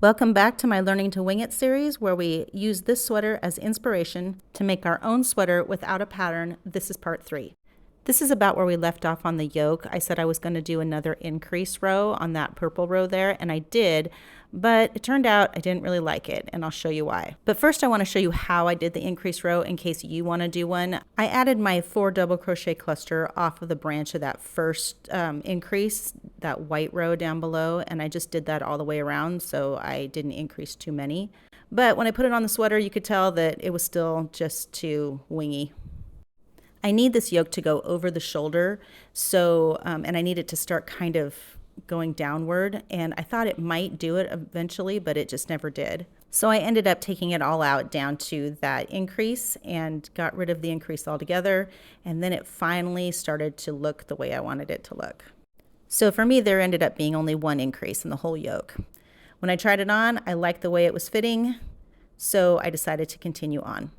Welcome back to my Learning to Wing It series, where we use this sweater as inspiration to make our own sweater without a pattern. This is part 3. This is about where we left off on the yoke. I said I was going to do another increase row on that purple row there, and I did, but it turned out I didn't really like it, and I'll show you why. But first I want to show you how I did the increase row in case you want to do one. I added my 4 double crochet cluster off of the branch of that first increase, that white row down below, and I just did that all the way around, so I didn't increase too many. But when I put it on the sweater, you could tell that it was still just too wingy. I need this yoke to go over the shoulder, so and I need it to start kind of going downward, and I thought it might do it eventually, but it just never did. So I ended up taking it all out down to that increase and got rid of the increase altogether, and then it finally started to look the way I wanted it to look. So for me, there ended up being only one increase in the whole yoke. When I tried it on, I liked the way it was fitting, so I decided to continue on.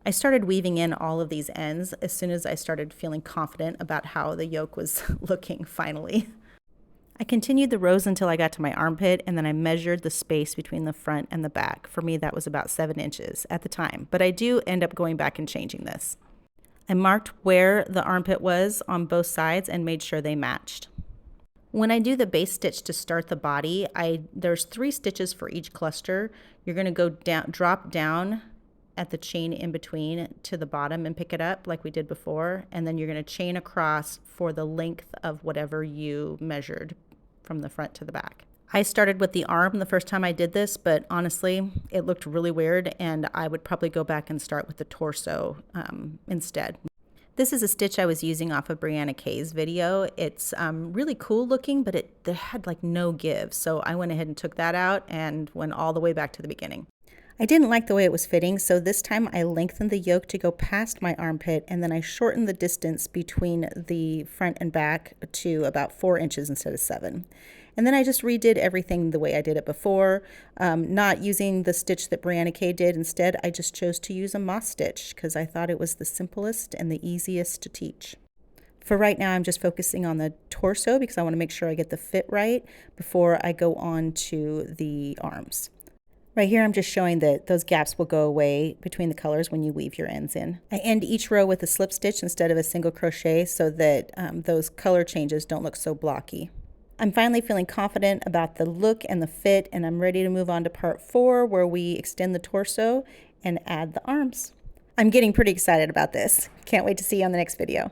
I started weaving in all of these ends as soon as I started feeling confident about how the yoke was looking finally. I continued the rows until I got to my armpit, and then I measured the space between the front and the back. For me, that was about 7 inches at the time, but I do end up going back and changing this. I marked where the armpit was on both sides and made sure they matched. When I do the base stitch to start the body, there's 3 stitches for each cluster. You're going to go down, drop down at the chain in between to the bottom and pick it up like we did before, and then you're going to chain across for the length of whatever you measured from the front to the back. I started with the arm the first time I did this, but honestly it looked really weird, and I would probably go back and start with the torso instead. This is a stitch I was using off of Brianna Kay's video. It's really cool looking, but it had like no give, so I went ahead and took that out and went all the way back to the beginning. I didn't like the way it was fitting, so this time I lengthened the yoke to go past my armpit, and then I shortened the distance between the front and back to about 4 inches instead of 7. And then I just redid everything the way I did it before, not using the stitch that Brianna Kay did. Instead, I just chose to use a moss stitch because I thought it was the simplest and the easiest to teach. For right now, I'm just focusing on the torso because I want to make sure I get the fit right before I go on to the arms. Right here, I'm just showing that those gaps will go away between the colors when you weave your ends in. I end each row with a slip stitch instead of a single crochet so that those color changes don't look so blocky. I'm finally feeling confident about the look and the fit, and I'm ready to move on to part 4 where we extend the torso and add the arms. I'm getting pretty excited about this. Can't wait to see you on the next video.